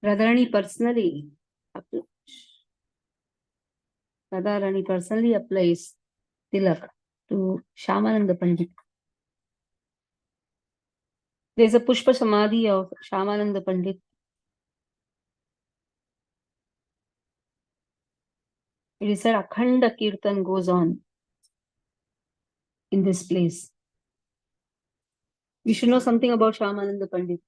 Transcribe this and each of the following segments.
Radharani personally applies tilak to Shyamananda Pandit. There is a Pushpa Samadhi of Shyamananda Pandit. It is said Akhanda Kirtan goes on in this place. We should know something about Shyamananda Pandit.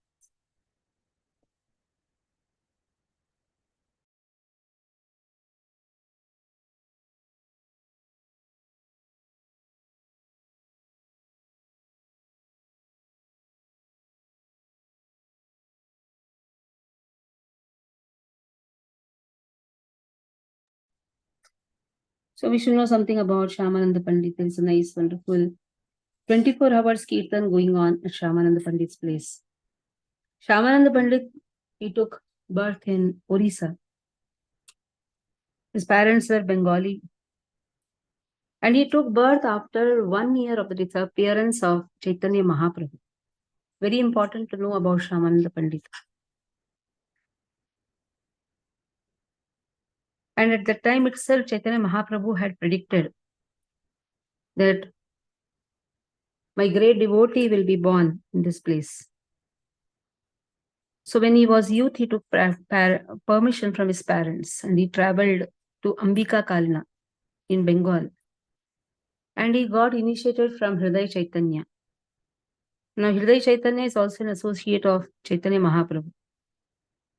So we should know something about Shyamananda Pandit. There is a nice, wonderful 24 hours Kirtan going on at Shyamananda Pandit's place. Shyamananda Pandit, he took birth in Orissa. His parents were Bengali. And he took birth after 1 year of the disappearance of Chaitanya Mahaprabhu. Very important to know about Shyamananda Pandit. And at that time itself, Chaitanya Mahaprabhu had predicted that my great devotee will be born in this place. So when he was youth, he took permission from his parents and he traveled to Ambika Kalna in Bengal. And he got initiated from Hriday Chaitanya. Now Hriday Chaitanya is also an associate of Chaitanya Mahaprabhu.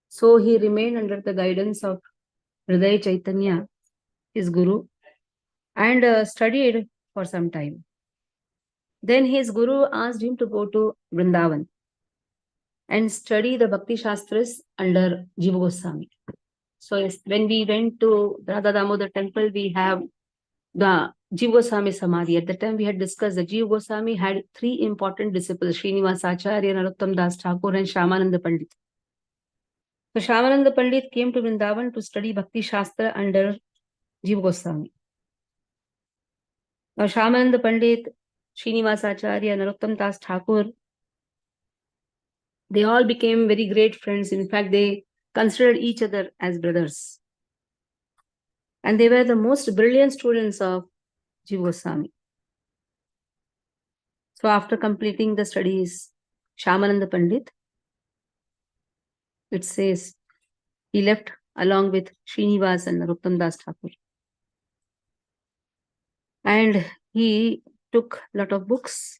So he remained under the guidance of Hriday Chaitanya, his guru, and studied for some time. Then his guru asked him to go to Vrindavan and study the Bhakti Shastras under Jiva Goswami. So yes, when we went to the Radha Damodar temple, we have the Jiva Goswami Samadhi. At the time we had discussed that Jiva Goswami had 3 important disciples, Srinivas Acharya, Narottam Das Thakur and Shyamananda Pandit. So Shyamananda Pandit came to Vrindavan to study Bhakti Shastra under Jiva Goswami. Now Shyamananda Pandit, Srinivas Acharya, Narottam Das Thakur, they all became very great friends. In fact, they considered each other as brothers. And they were the most brilliant students of Jiva Goswami. So after completing the studies, Shyamananda Pandit, it says, he left along with Srinivas and Narottam Das Thakur. And he took a lot of books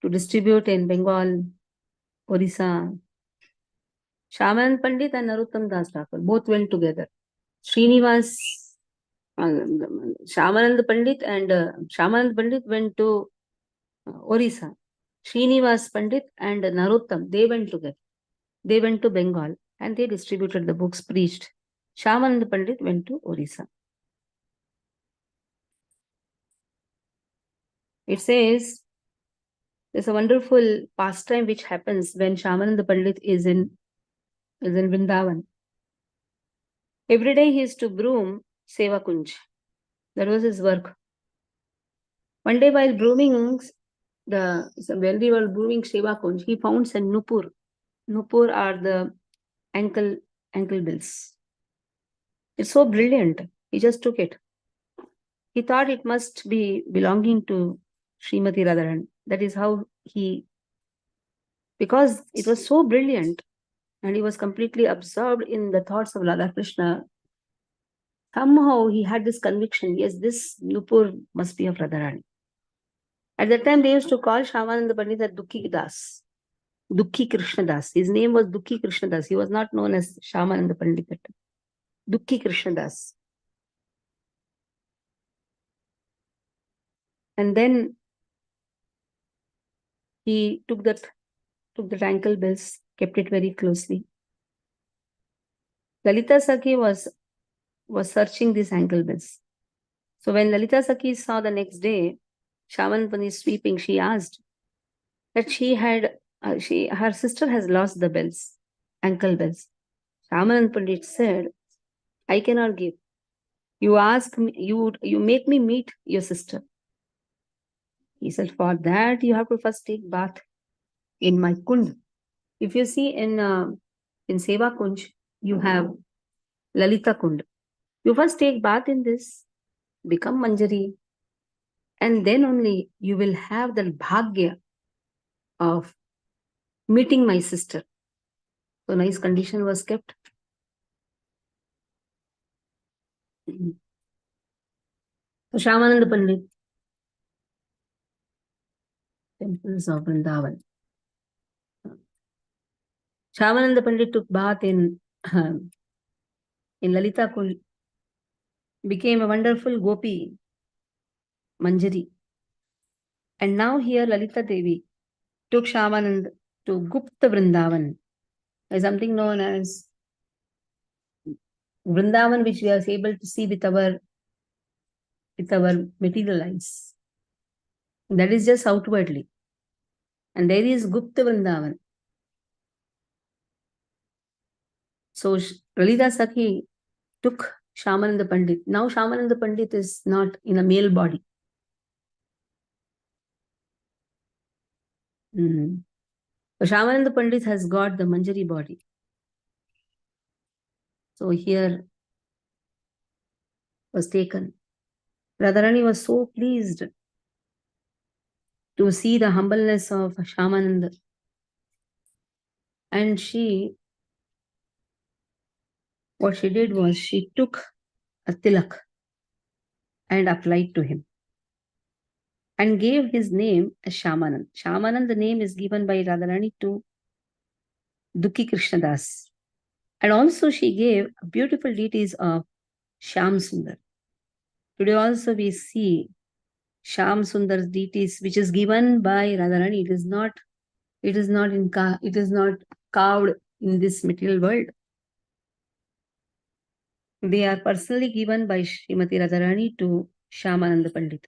to distribute in Bengal, Orissa. Shyamananda Pandit and Narottam Das Thakur both went together. Srinivas, Shyamananda Pandit went to Orissa. Srinivas Pandit and Narottam, they went together. They went to Bengal and they distributed the books, preached. Shyamananda Pandit went to Orissa. It says, there's a wonderful pastime which happens when Shyamananda Pandit is in Vrindavan. Every day he used to broom Seva Kunj. That was his work. One day while brooming when we were brooming Seva Kunj, he found some nupur. Nupur are the ankle bills. It's so brilliant. He just took it. He thought it must be belonging to Srimati Radharani. That is how because it was so brilliant and he was completely absorbed in the thoughts of Radha Krishna, somehow he had this conviction, yes, this nupur must be of Radharani. At that time, they used to call Shyamananda Pandit as Dukhi Das, Dukhi Krishna Das. His name was Dukhi Krishna Das. He was not known as Shyamananda Pandit at Dukhi Krishna Das. And then he took that ankle bills, kept it very closely. Lalita Sakhi was searching these ankle bills. So when Lalita Sakhi saw the next day, Shyamananda Pandit sweeping, she asked that her sister has lost the bells, ankle bells. Shyamananda Pandit said, I cannot give. You ask me, you make me meet your sister. He said, for that you have to first take bath in my kund. If you see in In Seva Kunj, you have Lalita Kund. You first take bath in this, become Manjari, and then only you will have the bhagya of meeting my sister. So nice condition was kept. So Shyamananda Pandit, temples of Vrindavan. Shyamananda Pandit took bath in Lalita Kund, became a wonderful gopi, Manjari. And now here Lalita Devi took Shyamanand to Gupta Vrindavan, something known as Vrindavan, which we are able to see with our material eyes. That is just outwardly. And there is Gupta Vrindavan. So Lalita Sakhi took Shyamananda Pandit. Now Shyamananda Pandit is not in a male body. So Shyamananda Pandit has got the Manjari body. So here was taken. Radharani was so pleased to see the humbleness of Shyamananda. And what she did was she took a tilak and applied to him and gave his name as Shyamanand. Shyamanand, the name is given by Radharani to Dukhi Krishnadas. And also she gave beautiful deities of Shyam Sundar. Today also we see Shyam Sundar's deities, which is given by Radharani. It is not carved in this material world. They are personally given by Srimati Radharani to Shyamananda Pandit.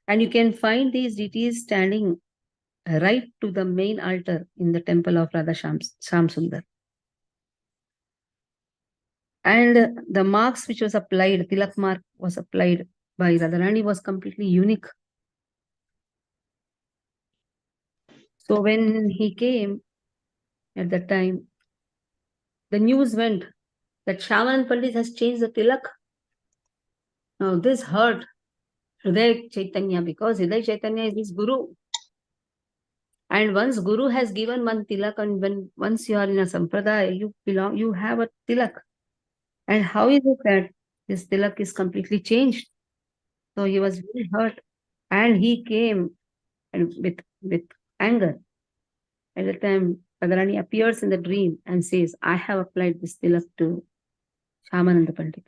And you can find these deities standing right to the main altar in the temple of Radha Shyam Sundar. And the marks which was applied, tilak mark was applied by Radharani, was completely unique. So when he came at that time, the news went that Shyamanand Pandit has changed the tilak. Now this hurt Hriday Chaitanya, because Hriday Chaitanya is his guru. And once guru has given one tilak, and once you are in a sampradaya, you have a tilak. And how is it that this tilak is completely changed? So he was very hurt, and he came and with anger. At the time, Radharani appears in the dream and says, I have applied this tilak to Shyamananda Pandit.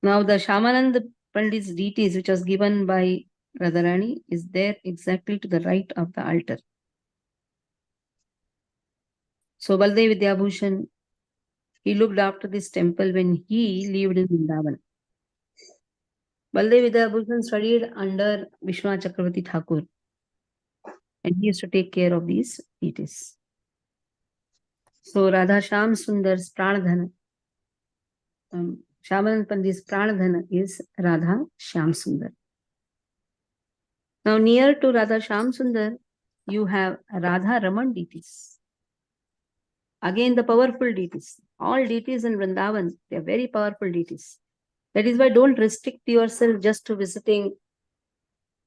Now the Shyamananda Pandit's deities, which was given by Radharani, is there exactly to the right of the altar. So Baldev Vidyabhushan, he looked after this temple when he lived in Vrindavan. Baldev Vidyabhushan studied under Vishwanath Chakravarti Thakur, and he used to take care of these deities. So Radha Shyam Sundar's Pranadhana, Shyamananda Pandit's Pranadhana is Radha Shyam Sundar. Now near to Radha Shyam Sundar, you have Radha Raman deities. Again, the powerful deities. All deities in Vrindavan, they are very powerful deities. That is why don't restrict yourself just to visiting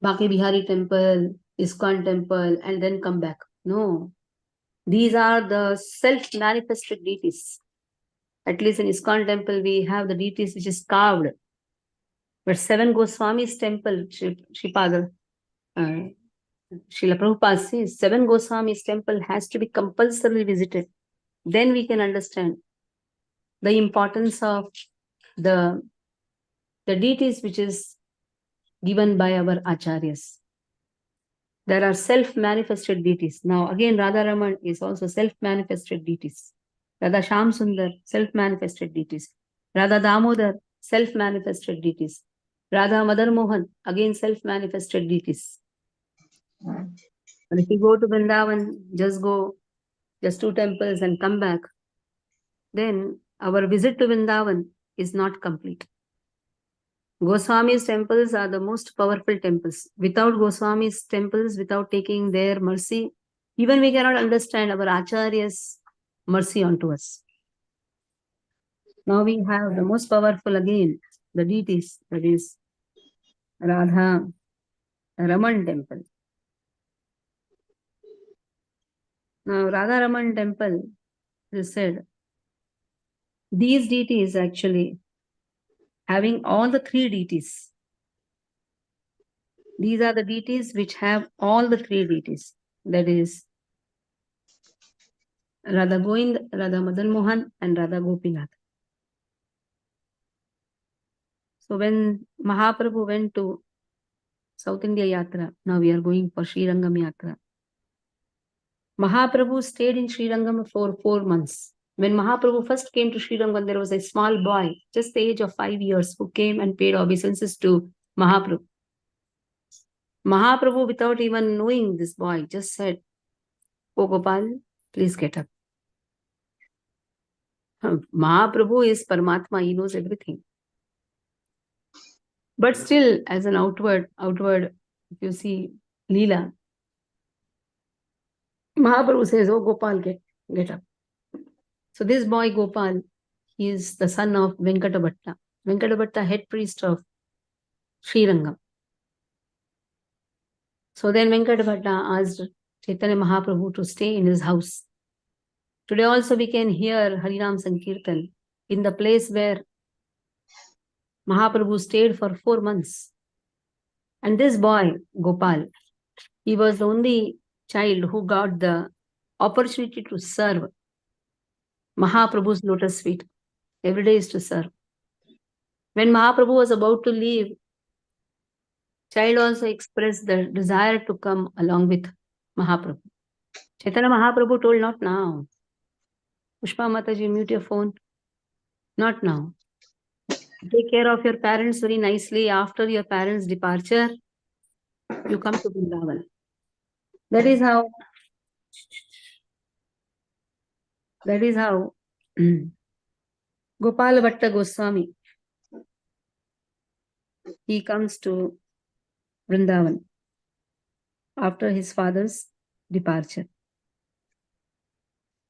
Baki Bihari temple, ISKCON temple, and then come back. No. These are the self-manifested deities. At least in ISKCON temple, we have the deities which is carved. But 7 Goswamis temple, Srila Prabhupada says, 7 Goswamis temple has to be compulsorily visited. Then we can understand the importance of the deities which is given by our acharyas. There are self-manifested deities. Now again, Radha Raman is also self-manifested deities. Radha Shyam Sundar, self-manifested deities. Radha Damodar, self-manifested deities. Radha Madar Mohan, again self-manifested deities. But if you go to Vrindavan, just 2 temples and come back, then our visit to Vrindavan is not complete. Goswami's temples are the most powerful temples. Without Goswami's temples, without taking their mercy, even we cannot understand our Acharya's mercy onto us. Now we have the most powerful again, the deities, that is Radha Raman temple. Now Radha Raman temple, is said, these deities actually having all the three deities. These are the deities which have all the three deities. That is Radha Govind, Radha Madan Mohan, and Radha Gopinath. So when Mahaprabhu went to South India Yatra, now we are going for Sri Rangam Yatra. Mahaprabhu stayed in Sri Rangam for 4 months. When Mahaprabhu first came to Sri Rangam, there was a small boy, just the age of 5 years, who came and paid obeisances to Mahaprabhu. Mahaprabhu, without even knowing this boy, just said, "Oh Gopal, please get up." Mahaprabhu is Paramatma, he knows everything. But still, as an outward, if you see Leela, Mahaprabhu says, "Oh Gopal, get up." So this boy Gopal, he is the son of Venkata Bhatta, head priest of Sri Rangam. So then Venkata Bhatta asked Chaitanya Mahaprabhu to stay in his house. Today also we can hear Harinam Sankirtan in the place where Mahaprabhu stayed for 4 months. And this boy, Gopal, he was the only child who got the opportunity to serve Mahaprabhu's lotus feet. Every day is to serve. When Mahaprabhu was about to leave, child also expressed the desire to come along with Mahaprabhu. Chaitanya Mahaprabhu told, "Not now. Pushpa Mataji, mute your phone. Not now. Take care of your parents very nicely. After your parents' departure, you come to Vrindavan." That is how Gopal Bhatta Goswami, he comes to Vrindavan after his father's departure.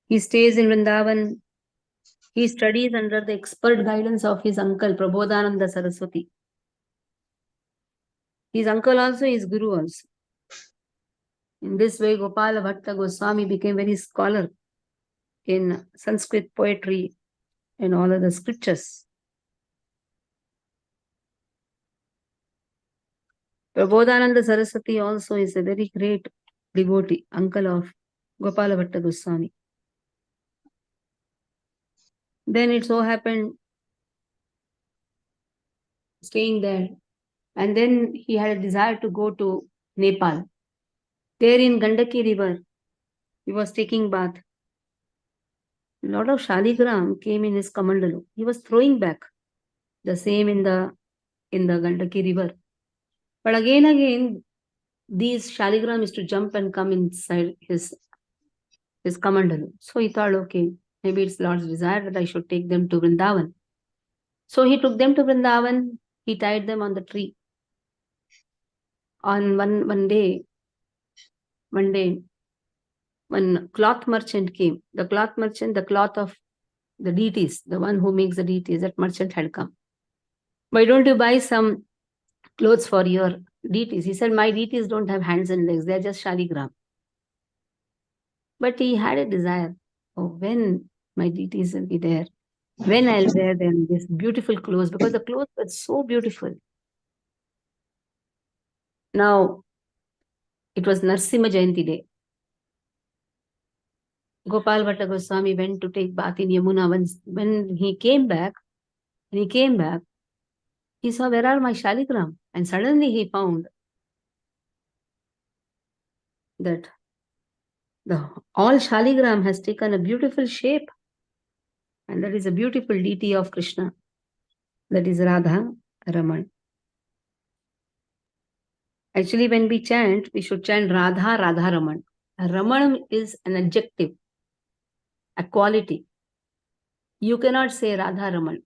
He stays in Vrindavan. He studies under the expert guidance of his uncle, Prabodhananda Saraswati. His uncle also is Guru also. In this way, Gopala Bhatta Goswami became very scholar in Sanskrit poetry and all other scriptures. Prabodhananda Saraswati also is a very great devotee, uncle of Gopala Bhatta Goswami. Then it so happened, staying there, and then he had a desire to go to Nepal. There in Gandaki river, he was taking bath. A lot of shaligram came in his kamandalu. He was throwing back the same in the Gandaki river. But again, these shaligram is to jump and come inside his kamandalu. So he thought, okay, maybe it's Lord's desire that I should take them to Vrindavan. So he took them to Vrindavan. He tied them on the tree. On one day, when cloth merchant came, the cloth of the deities, the one who makes the deities, that merchant had come. "Why don't you buy some clothes for your deities?" He said, "My deities don't have hands and legs, they're just shaligram." But he had a desire, oh, when my deities will be there, when I'll wear them this beautiful clothes, because the clothes were so beautiful. Now, it was Narsimha Jayanti day. Gopal Bhatta Goswami went to take bath in Yamuna. When he came back, he saw, where are my shaligram? And suddenly he found that all shaligram has taken a beautiful shape. And that is a beautiful deity of Krishna. That is Radha Raman. Actually, when we chant, we should chant Radha Raman. Raman is an adjective, a quality. You cannot say Radha Raman.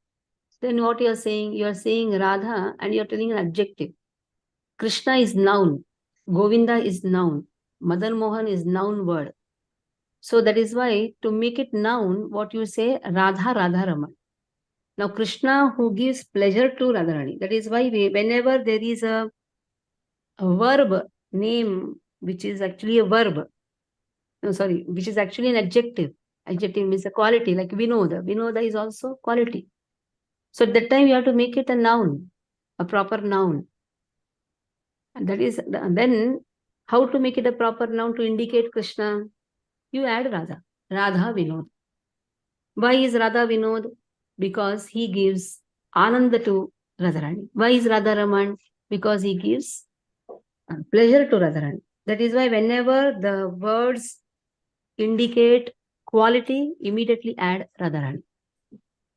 Then what you are saying? You are saying Radha and you are telling an adjective. Krishna is noun. Govinda is noun. Madan Mohan is noun word. So that is why to make it noun, what you say, Radha, Radha Raman. Now Krishna who gives pleasure to Radharani. That is why whenever there is a verb name, which is actually a verb, no, sorry, which is actually an adjective. Adjective means a quality, like Vinoda. Vinoda is also quality. So at that time you have to make it a noun, a proper noun. And that is, then how to make it a proper noun to indicate Krishna? You add Radha. Radha Vinod. Why is Radha Vinod? Because he gives Ananda to Radharani. Why is Radha Raman? Because he gives pleasure to Radharani. That is why whenever the words indicate quality, immediately add Radharani.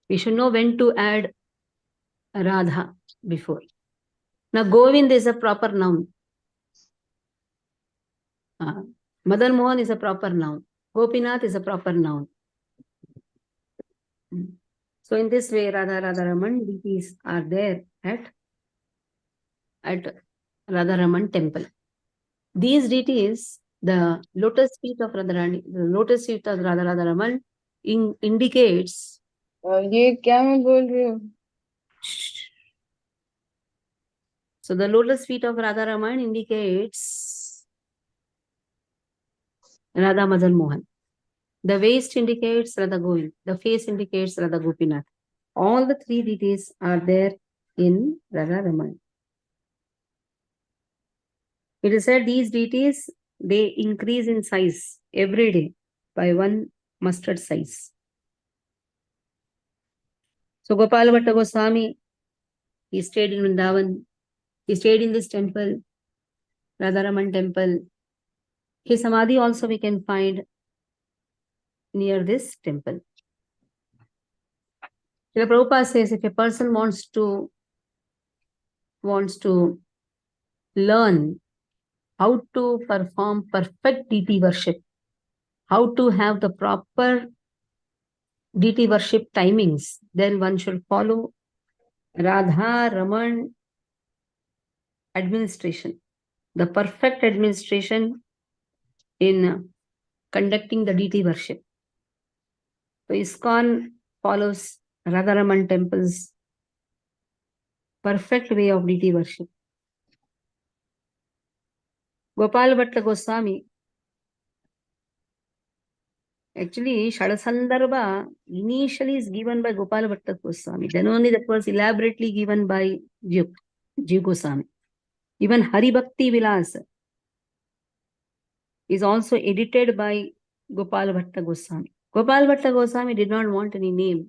We should know when to add Radha before. Now, Govind is a proper noun. Madan Mohan is a proper noun. Gopinath is a proper noun. So in this way, Radha Radharaman deities are there at Radharaman temple. These deities, the lotus feet of Radharani, the lotus feet of Radha Radharaman indicates. ये क्या मैं बोल रही हूँ? So the lotus feet of Radharaman indicates Radha Madan Mohan. The waist indicates Radha Govind. The face indicates Radha Gopinath. All the three deities are there in Radha Raman. It is said these deities, they increase in size every day by one mustard size. So Gopal Bhatta Goswami, he stayed in Vrindavan. He stayed in this temple, Radharaman temple. His samadhi also we can find near this temple. Srila Prabhupada says if a person wants to learn how to perform perfect deity worship, how to have the proper deity worship timings, then one should follow Radha Raman administration, the perfect administration in conducting the deity worship. So ISKCON follows Radharaman temple's perfect way of deity worship. Gopal Bhatta Goswami, actually Shadasandarbha initially is given by Gopal Bhatta Goswami. Then only that was elaborately given by Jiv Goswami. Even Hari Bhakti Vilas is also edited by Gopal Bhatta Goswami. Gopal Bhatta Goswami did not want any name.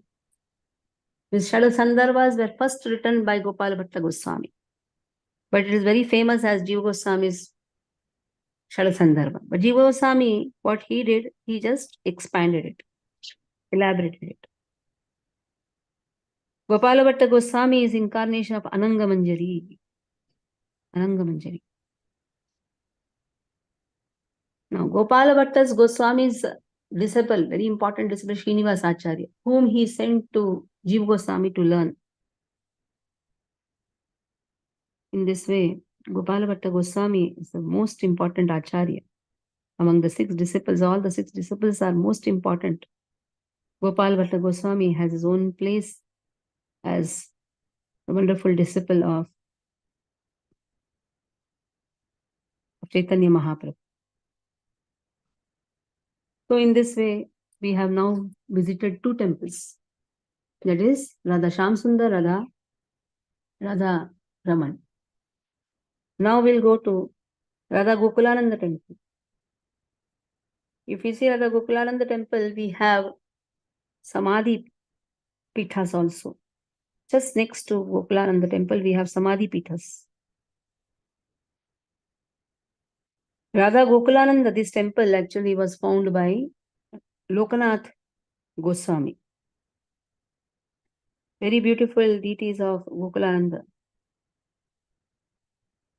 His Shadasandarbhas were first written by Gopal Bhatta Goswami. But it is very famous as Jiva Goswami's Shadasandarbha. But Jiva Goswami, what he did, he just expanded it, elaborated it. Gopala Bhatta Goswami is incarnation of Ananga Manjari. Ananga Manjari. Now, Gopala Bhatta's Goswami's disciple, very important disciple, Srinivas Acharya, whom he sent to Jiva Goswami to learn. In this way, Gopala Bhatta Goswami is the most important Acharya. Among the 6 disciples, all the 6 disciples are most important. Gopal Bhatta Goswami has his own place as a wonderful disciple of Chaitanya Mahaprabhu. So in this way, we have now visited 2 temples. That is Radha Shamsundar, Radha Raman. Now we'll go to Radha Gokulananda temple. If we see Radha Gokulananda temple, we have Samadhi Pithas also. Just next to Gokulananda temple, we have Samadhi Pithas. Radha Gokulananda, this temple actually was found by Lokanath Goswami. Very beautiful deities of Gokulananda.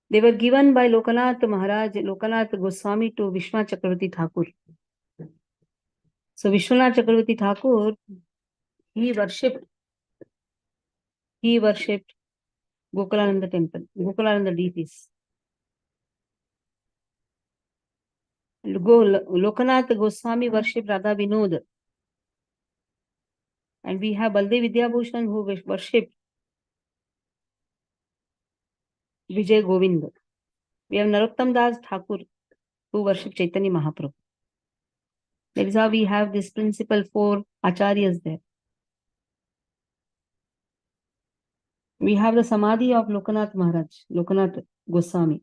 They were given by Lokanath Maharaj, Lokanath Goswami to Vishwanath Chakravarti Thakur. So Vishwanath Chakravarti Thakur, he worshipped he worshipped Gokulananda temple, Gokulananda deities. Lokanath Goswami worshipped Radha Vinod. And we have Baldev Vidyabhushan who worshipped Vijay Govind. We have Narottam Das Thakur who worshipped Chaitanya Mahaprabhu. That is how we have this principal 4 acharyas there. We have the Samadhi of Lokanath Maharaj, Lokanath Goswami.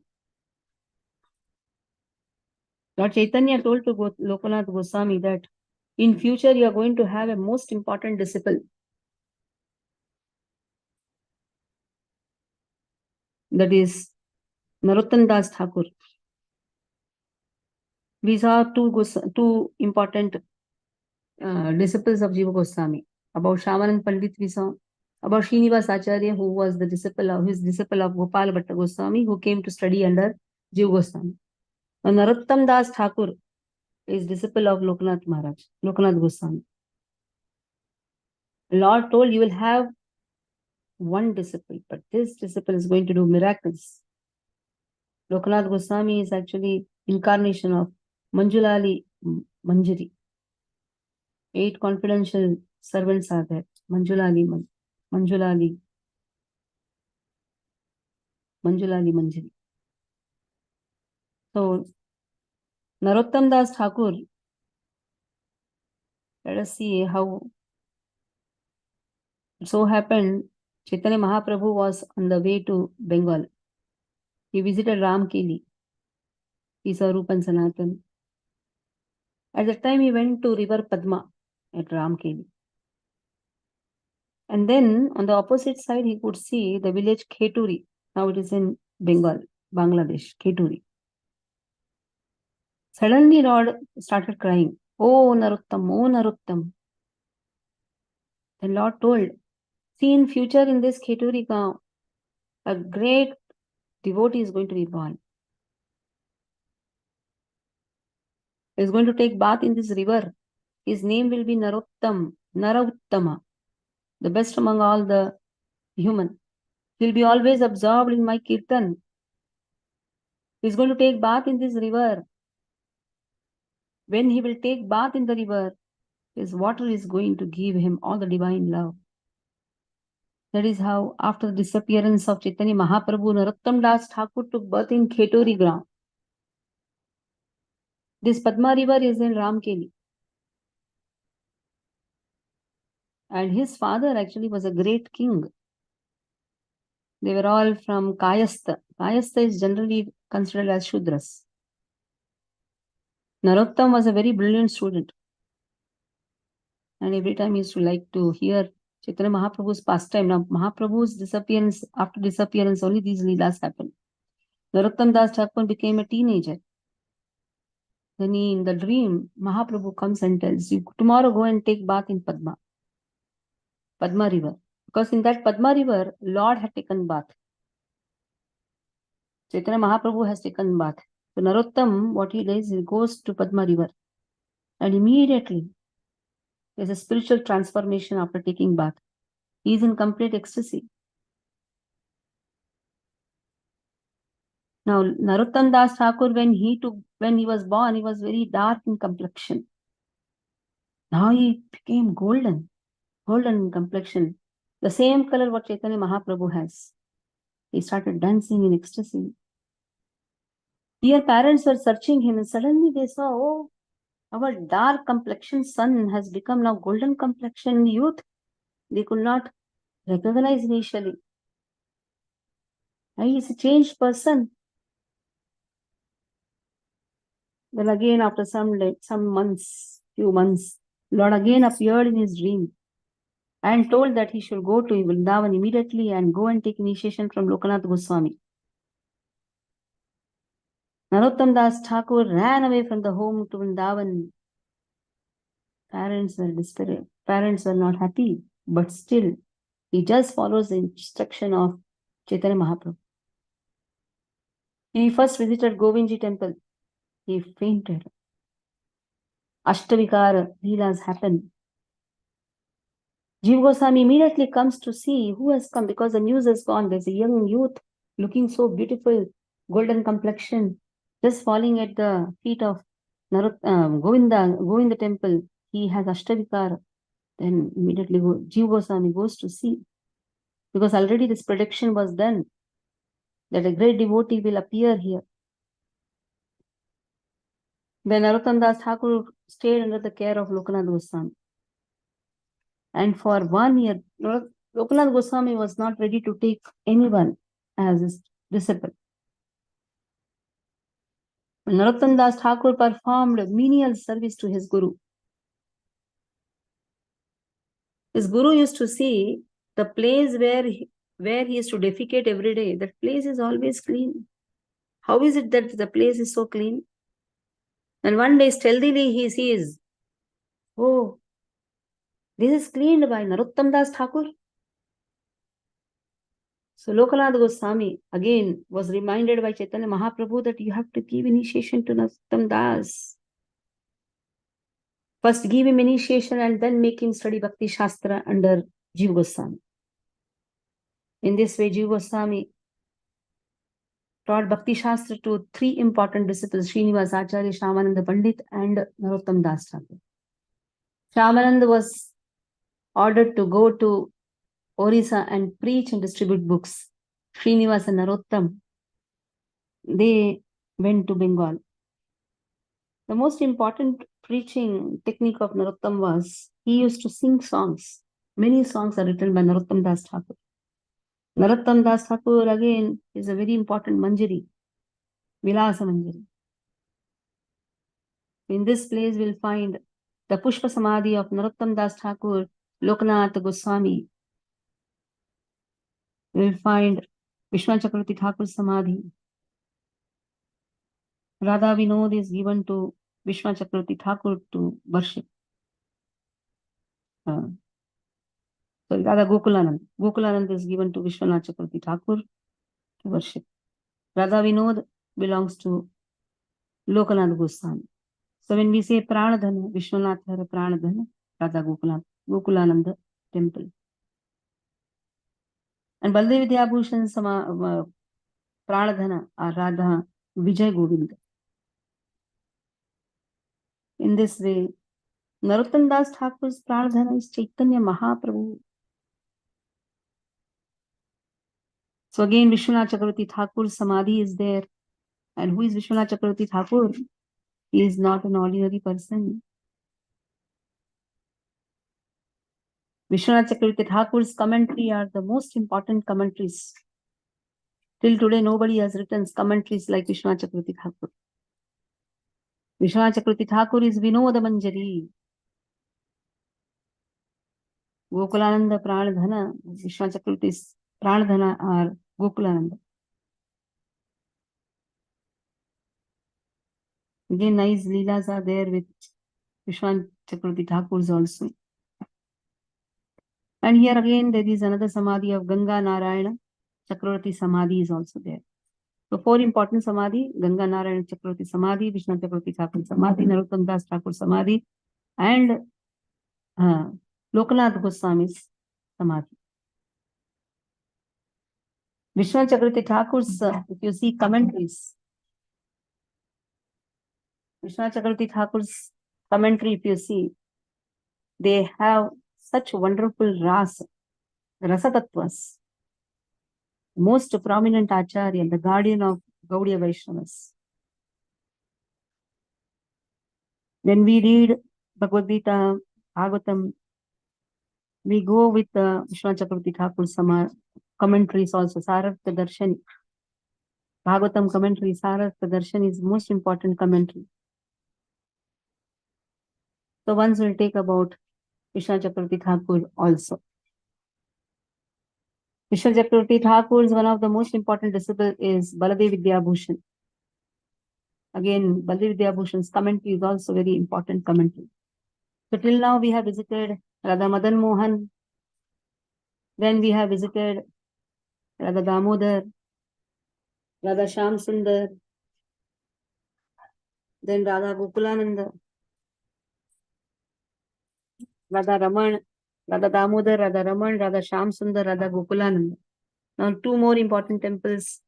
Lord Chaitanya told to Lokanath Goswami that in future you are going to have a most important disciple. That is Narottam Das Thakur. We saw two important disciples of Jiva Goswami. About Shyamanand Pandit we saw. About Srinivas Acharya, who was the disciple of Gopal Bhatta Goswami, who came to study under Jiva Goswami. And Narottam Das Thakur is disciple of Lokanath Maharaj, Lokanath Goswami. Lord told you will have one disciple, but this disciple is going to do miracles. Lokanath Goswami is actually incarnation of Manjulali Manjari. 8 confidential servants are there. Manjulali Manjari. So, Narottam Das Thakur, let us see how it so happened. Chaitanya Mahaprabhu was on the way to Bengal. He visited Ramkeli. He saw Rupa and Sanatan. At that time, he went to river Padma at Ramkeli. And then on the opposite side, he could see the village Kheturi. Now it is in Bengal, Bangladesh, Kheturi. Suddenly, Lord started crying, "Oh Narottam, oh Narottam." Then Lord told, see, in future in this Kheturi Gaon, a great devotee is going to be born. He is going to take bath in this river. His name will be Narottam, Narauttama, the best among all the human. He will be always absorbed in my kirtan. He is going to take bath in this river. When he will take bath in the river, his water is going to give him all the divine love. That is how, after the disappearance of Chaitanya Mahaprabhu, Narottam Das Thakur took birth in Kheturi ground. This Padma river is in Ramkeli. And his father actually was a great king. They were all from Kayastha. Kayastha is generally considered as Shudras. Narottam was a very brilliant student. And every time he used to like to hear Chaitanya Mahaprabhu's pastime. Now, Mahaprabhu's disappearance, after disappearance, only these Leelas happened. Narottam Das Thakur became a teenager. Then in the dream, Mahaprabhu comes and tells you, tomorrow go and take bath in Padma river. Because in that Padma river, Lord had taken bath. Chaitanya Mahaprabhu has taken bath. So Narottam, what he does, he goes to Padma river. And immediately, there's a spiritual transformation after taking bath. He is in complete ecstasy. Now, Narottam Das Thakur, when he was born, he was very dark in complexion. Now he became golden in complexion. The same color what Chaitanya Mahaprabhu has. He started dancing in ecstasy. Dear parents were searching him and suddenly they saw, oh, our dark complexion son has become now golden complexion in youth. They could not recognize initially. He is a changed person. Then again, after few months, Lord again appeared in his dream and told that he should go to Vrindavan immediately and go and take initiation from Lokanath Goswami. Narottam Das Thakur ran away from the home to Vrindavan. Parents were desperate. Parents were not happy, but still, he just follows the instruction of Chaitanya Mahaprabhu. He first visited Govindji temple. He fainted. Ashtavikara Leelas happened. Jiva Goswami immediately comes to see who has come, because the news has gone. There's a young youth looking so beautiful, golden complexion, just falling at the feet of Govinda temple. He has Ashtavikara. Then immediately Jiva Goswami goes to see, because already this prediction was done that a great devotee will appear here. Then Narottam Das Thakur stayed under the care of Lokanath Goswami. And for 1 year, Lokanath Goswami was not ready to take anyone as his disciple. Narottam Das Thakur performed menial service to his guru. His guru used to see the place where he is to defecate every day. That place is always clean. How is it that the place is so clean? And one day stealthily he sees, oh, this is cleaned by Narottam Das Thakur. So Lokanath Goswami again was reminded by Chaitanya Mahaprabhu that you have to give initiation to Narottam Das. First give him initiation and then make him study Bhakti Shastra under Jiva Goswami. In this way, Jiva Goswami taught Bhakti Shastra to 3 important disciples, Srinivas Acharya, Shyamananda Pandit and Narottam Das Thakur. Shyamananda was ordered to go to Orissa and preach and distribute books. Srinivas and Narottam, they went to Bengal. The most important preaching technique of Narottam was he used to sing songs. Many songs are written by Narottam Das Thakur. Narottam Das Thakur again is a very important Manjari, Vilasa Manjari. In this place we'll find the Pushpa Samadhi of Narottam Das Thakur, Lokanath Goswami. We'll find Vishwanath Chakravarti Thakur Samadhi. Radha Vinod is given to Vishwanath Chakravarti Thakur to worship. Radha Gokulanand. Gokulanand is given to Vishwanath Chakravarti Thakur to worship. Radha Vinod belongs to Lokanath Goswami. So when we say Pranadhana, Vishwanath Hara Pranadhana, Radha Gokulananda temple. And Baldev Vidyabhushan Pranadhana are Radha Vijay Govinda. In this way, Narottam Das Thakur's Pranadhana is Chaitanya Mahaprabhu. So again, Vishwanath Chakravarti Thakur's Samadhi is there. And who is Vishwanath Chakravarti Thakur? He is not an ordinary person. Vishwanath Chakravarti Thakur's commentary are the most important commentaries. Till today, nobody has written commentaries like Vishwanath Chakravarti Thakur. Vishwanath Chakravarti Thakur is Vinoda Manjari. Gokulananda Pranadhana, Vishwanath Chakravarti's Pranadhana are Gokulananda. Again, nice Leelas are there with Vishwanath Chakravarti Thakur's also. And here again, there is another Samadhi of Ganga Narayana. Chakravarti Samadhi is also there. So 4 important Samadhi, Ganga Narayana Chakravarti Samadhi, Vishwanath Chakravarti Thakur Samadhi, Narottam Das Thakur Samadhi, and Lokanath Goswami's Samadhi. Vishwanath Chakravarti Thakur's, if you see commentaries, Vishwanath Chakravarti Thakur's commentary, if you see, they have such wonderful Rasatatvas. Most prominent Acharya, the guardian of Gaudiya Vaishnavas. When we read Bhagavad Gita, Bhagavatam, we go with Vishwanath Chakravarti Thakur's commentaries also, Sarartha Darshani. Bhagavatam commentary, Sarartha Darshani is most important commentary. So once we'll take about Vishwanath Chakravarti Thakur also. Vishwanath Chakravarti Thakur's one of the most important disciples is Baladev Vidyabhushan. Again, Baladev Vidyabhushan's commentary is also very important commentary. So till now we have visited Radha Madan Mohan. Then we have visited Radha Damodar, Radha Shyam Sundar, then Radha Gokulananda, Radha Raman, Radha Damodar, Radha Raman, Radha Shyam Sundar, Radha Gokulananda. Now, two more important temples,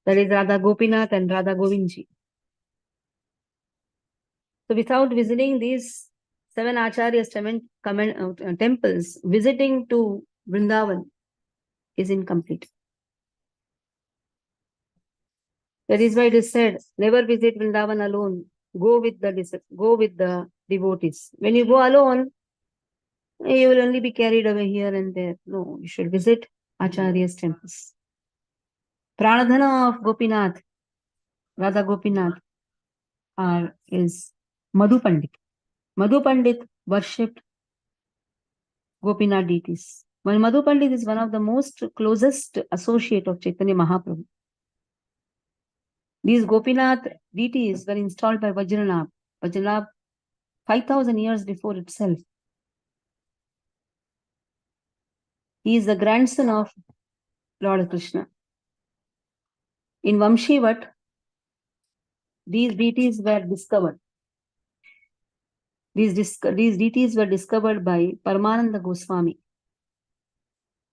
that is Radha Gopinath and Radha Govindji. So, without visiting these 7 Acharyas temples, visiting to Vrindavan is incomplete. That is why it is said, never visit Vrindavan alone. Go with the devotees. When you go alone, you will only be carried away here and there. No, you should visit Acharya's temples. Pranadhana of Gopinath, Radha Gopinath, is Madhu Pandit. Madhu Pandit worshipped Gopinath deities. Well, Madhu Pandit is one of the most closest associate of Chaitanya Mahaprabhu. These Gopinath deities were installed by Vajranabh. Vajranabh 5,000 years before itself. He is the grandson of Lord Krishna. In Vamshivat, these deities were discovered. These deities were discovered by Paramananda Goswami.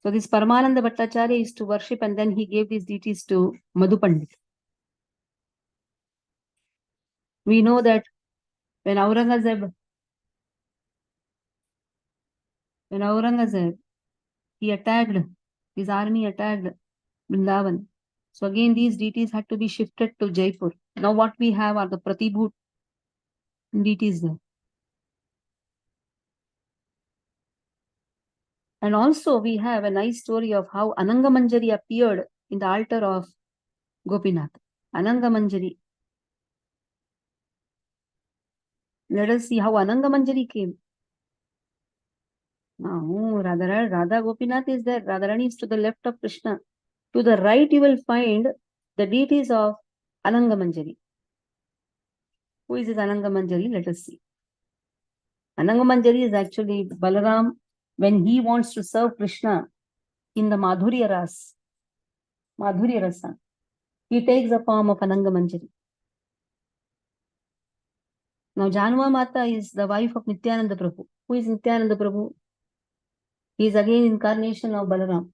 So this Paramananda Bhattacharya used to worship, and then he gave these deities to Madhu Pandit. We know that when Aurangzeb, his army attacked Vrindavan. So again, these deities had to be shifted to Jaipur. Now what we have are the Pratibhut deities there. And also we have a nice story of how Ananga Manjari appeared in the altar of Gopinath. Ananga Manjari. Let us see how Ananga Manjari came. Now, Radha Gopinath is there. Radharani is to the left of Krishna. To the right, you will find the deities of Ananga Manjari. Who is this Ananga Manjari? Let us see. Ananga Manjari is actually Balaram when he wants to serve Krishna in the Madhurya Rasa. He takes the form of Ananga Manjari. Now, Janua Mata is the wife of Nityananda Prabhu. Who is Nityananda Prabhu? He is again incarnation of Balaram.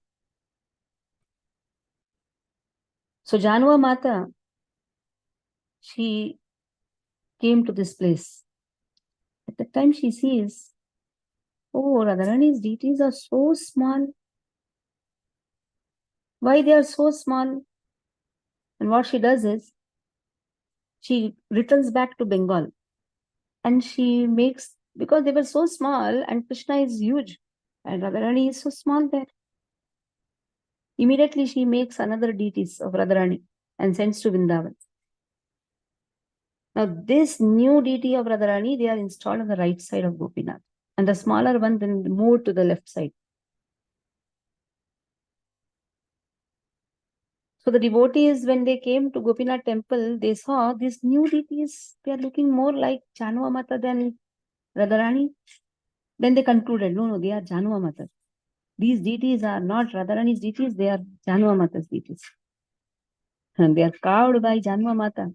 So, Janua Mata, she came to this place. At the time she sees, oh, Radharani's deities are so small. Why they are so small? And what she does is, she returns back to Bengal. And she makes, because they were so small and Krishna is huge and Radharani is so small there. Immediately she makes another deities of Radharani and sends to Vrindavan. Now this new deity of Radharani, they are installed on the right side of Gopinath. And the smaller one then moved to the left side. So the devotees, when they came to Gopinath temple, they saw these new deities. They are looking more like Janua Mata than Radharani. Then they concluded, no, they are Janua Mata. These deities are not Radharani's deities, they are Janua Mata's deities. And they are carved by Janua Mata.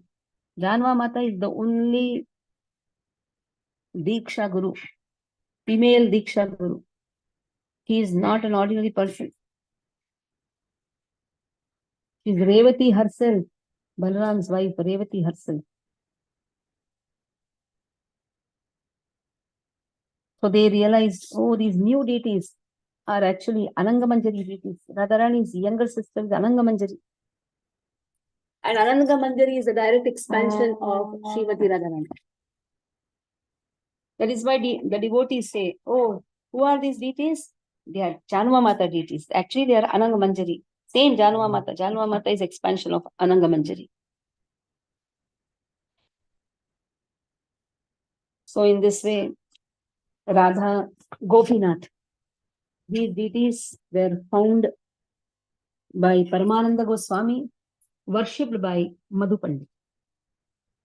Janua Mata is the only Diksha Guru, female Diksha Guru. He is not an ordinary person. She is Revati herself, Balaram's wife, Revati herself. So they realized, oh, these new deities are actually Ananga Manjari deities. Radharani's younger sister is Ananga Manjari. And Ananga Manjari is a direct expansion of Srimati Radharani. That is why the devotees say, oh, who are these deities? They are Janua Mata deities. Actually, they are Ananga Manjari. Same Janua Mata. Janua Mata is expansion of Ananga Manjari. So in this way, Radha Gopinath, these deities were found by Paramananda Goswami, worshipped by Madhu Pandit.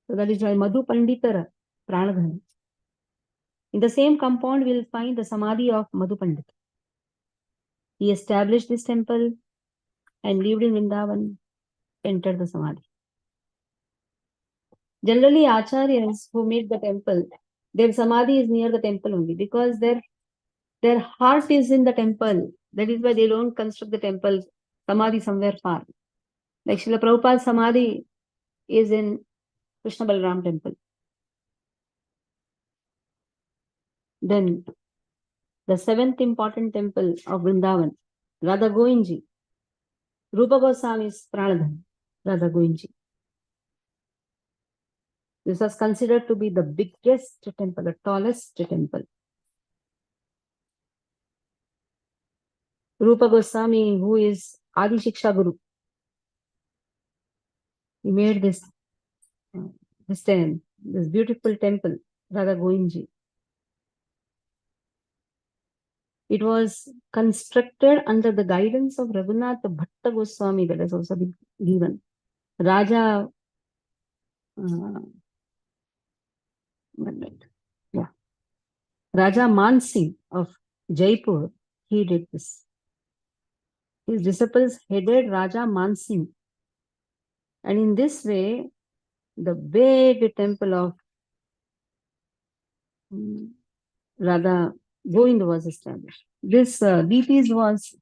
So that is why Madhu Panditara Pranadhana. In the same compound, we will find the Samadhi of Madhu Pandit. He established this temple and lived in Vrindavan, entered the Samadhi. Generally, acharyas who made the temple, their Samadhi is near the temple only because their Their heart is in the temple. That is why they don't construct the temple samadhi somewhere far. Like Srila Prabhupada's samadhi is in Krishna Balaram temple. Then the seventh important temple of Vrindavan, Radha Govinji. Rupa Goswami's Pranadhan, Radha Govinji. This was considered to be the biggest temple, the tallest temple. Rupa Goswami, who is Adi Shiksha Guru, he made this beautiful temple, Radha Govinji. It was constructed under the guidance of Raghunath Bhatta Goswami, that has also been given. Raja, Raja Man Singh of Jaipur, he did this. His disciples headed Raja Man Singh. And in this way, the big temple of Radha Govind was established. This deities was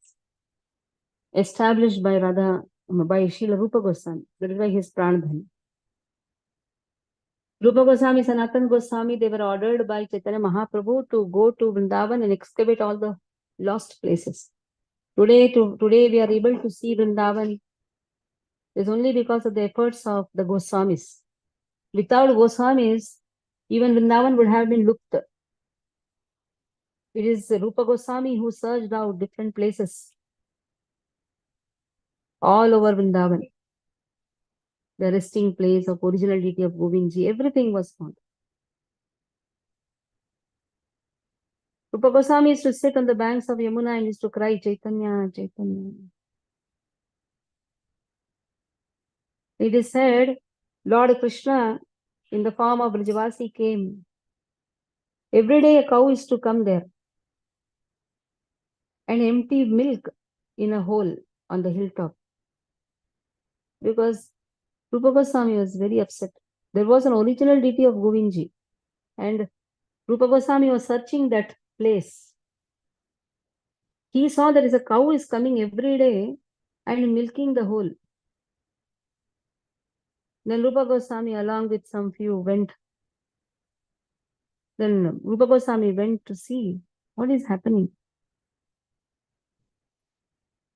established by Srila Rupa Goswami. That is why he is Pranadhan. Rupa Goswami, Sanatan Goswami, they were ordered by Chaitanya Mahaprabhu to go to Vrindavan and excavate all the lost places. Today we are able to see Vrindavan is only because of the efforts of the Goswamis. Without Goswamis, even Vrindavan would have been looked. It is Rupa Goswami who searched out different places all over Vrindavan. The resting place of original deity of Govindji, everything was found. Rupa Goswami used to sit on the banks of Yamuna and used to cry, Chaitanya, Chaitanya. It is said, Lord Krishna, in the form of Vrajavasi, came. Every day a cow used to come there and empty milk in a hole on the hilltop. Because Rupa Goswami was very upset. There was an original deity of Govindji, and Rupa Goswami was searching that place. He saw there is a cow is coming every day and milking the hole. Then Rupa Goswami, along with some few, went. Then Rupa Goswami went to see what is happening.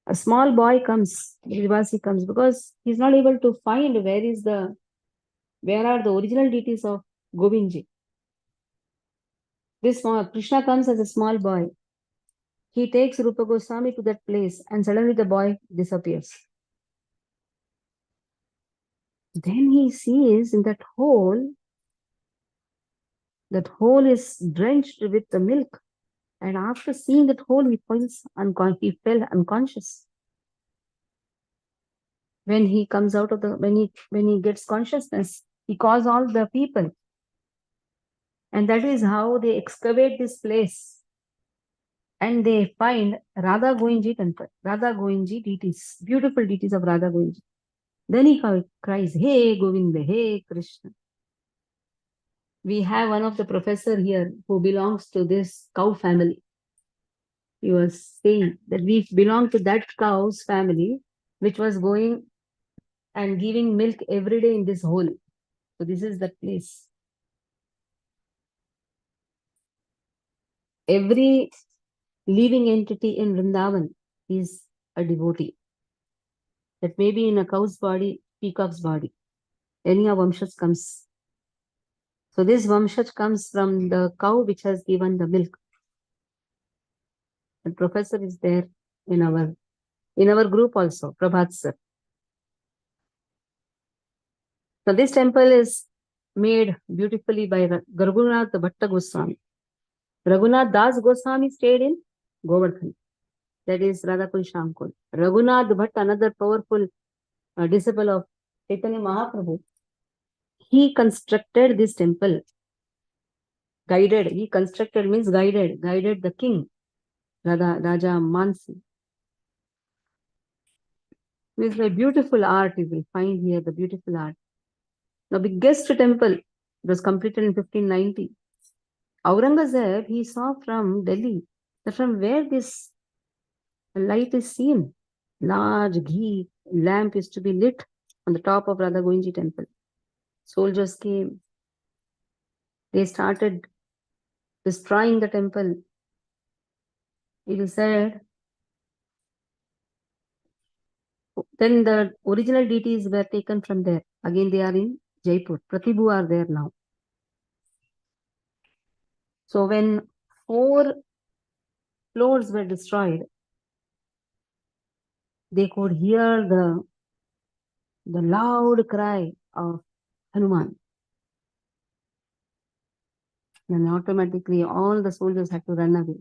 A small boy comes, Vrajavasi comes, because he's not able to find where are the original deities of Govindji. This Krishna comes as a small boy. He takes Rupa Goswami to that place and suddenly the boy disappears. Then he sees in that hole is drenched with the milk. And after seeing that hole, he fell unconscious. When he comes out of when he gets consciousness, he calls all the people. And that is how they excavate this place. And they find Radha Govinji temple, Radha Govinji deities, beautiful deities of Radha Govinji. Then he cries, Hey Govinda, Hey Krishna. We have one of the professor here who belongs to this cow family. He was saying that we belong to that cow's family, which was going and giving milk every day in this hole. So this is that place. Every living entity in Vrindavan is a devotee. That may be in a cow's body, peacock's body. Any of Vamshaj comes. So this Vamshaj comes from the cow which has given the milk. The professor is there in our group also, Prabhat sir. So this temple is made beautifully by Raghunath Bhatta Goswami. Raghunath Das Goswami stayed in Govardhan. That is Radhakund Shamkund. Raghunath Bhatt, another powerful disciple of Chaitanya Mahaprabhu, he constructed this temple. He constructed means guided the king, Raja Man Singh. This is a beautiful art you will find here, the beautiful art. The biggest temple was completed in 1590. Aurangzeb, he saw from Delhi that from where this light is seen, large ghee lamp is to be lit on the top of Radha Govinji temple. Soldiers came. They started destroying the temple. It is said then the original deities were taken from there. Again, they are in Jaipur. Pratibhu are there now. So when 4 floors were destroyed, they could hear the loud cry of Hanuman. And automatically all the soldiers had to run away.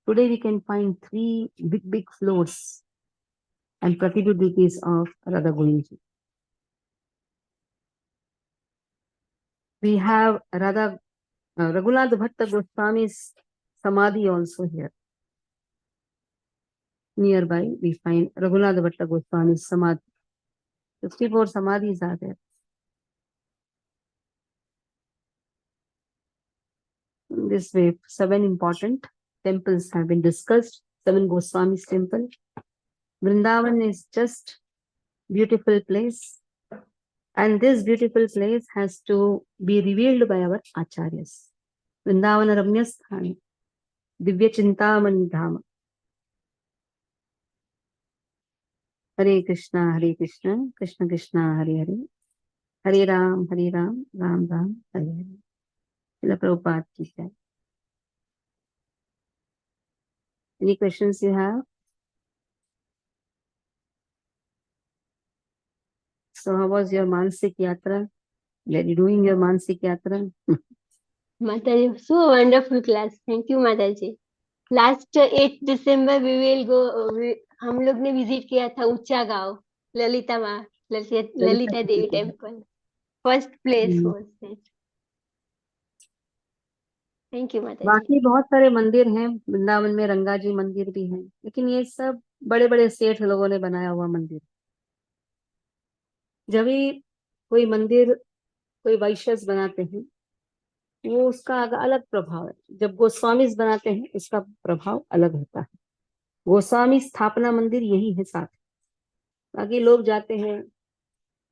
Today we can find 3 big floors and Pratibhu deities of Radha Govinji. We have Raghunath Bhatta Goswami's Samadhi also here. Nearby, we find Raghunath Bhatta Goswami's Samadhi. 54 Samadhis are there. In this way, 7 important temples have been discussed. 7 Goswami's temple. Vrindavan is just beautiful place. And this beautiful place has to be revealed by our Acharyas. Vrindavana Ramyasthani, Divya Chintamani Dhama. Hare Krishna, Krishna Krishna, Hare Hare. Hare Ram, Ram Ram, Hare Hare. Srila Prabhupada ki jai. Any questions you have? So how was your Mansik Yatra? Were you doing your Mansik Yatra? Mataji, so wonderful class. Thank you, Mataji. Last 8 December we will go. हम लोग ने visit किया था ऊंचा गांव Lalita Devi temple. First place was that. Thank you माताजी. बाकी बहुत सारे मंदिर हैं वृंदावन में. रंगा जी मंदिर भी है, लेकिन ये सब बड़े बड़े सेठ लोगों ने बनाया हुआ मंदिर. जब भी कोई मंदिर कोई वैश्य बनाते हैं वो उसका अलग प्रभाव है. जब गोस्वामी बनाते हैं उसका प्रभाव अलग होता है. गोस्वामी स्थापना मंदिर यही है साथ. बाकी लोग जाते हैं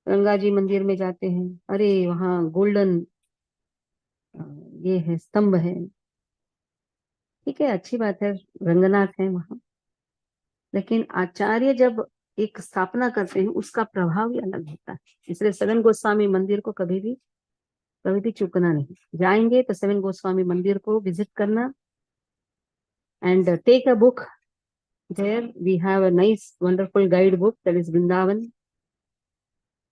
रंगा जी मंदिर में जाते हैं, अरे वहाँ गोल्डन ये है स्तंभ है. ठीक है, अच्छी बात है, रंगनाथ है वहाँ. लेकिन आचार्य जब एक स्थापना करते हैं उसका प्रभाव ही अलग होता है. इसलिए 7 गोस्वामी मंदिर को कभी भी चूकना नहीं. जाएंगे तो 7 गोस्वामी मंदिर को विजिट करना and take a book. There we have a nice wonderful guide book, that is Vrindavan.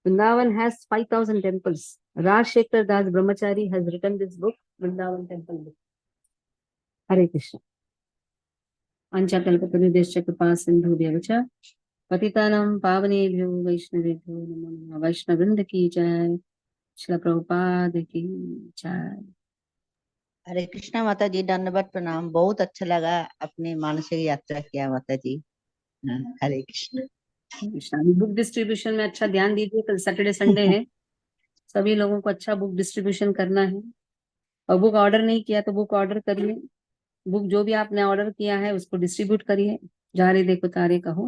Vrindavan has 5,000 temples. Rajshekhar Das Brahmachari has written this book, Vrindavan Temple Book. Hare Krishna. Ancha kalpatarudescha kripa sindhu vyavacha patitanam pavanebhyo vaishnavebhyo namo namah. Vaishnavrinda ki jai. Srila Prabhupada ki jai. हरे कृष्णा माता जी. दंडवत प्रणाम. बहुत अच्छा लगा अपने मानसिक यात्रा किया माता जी. हरे कृष्ण. बुक डिस्ट्रीब्यूशन में अच्छा ध्यान दीजिए. कल सैटरडे संडे है, सभी लोगों को अच्छा बुक डिस्ट्रीब्यूशन करना है. और बुक ऑर्डर नहीं किया तो बुक ऑर्डर करिए. बुक जो भी आपने ऑर्डर किया है उसको डिस्ट्रीब्यूट करिए. जा रे देखो तारे कहो.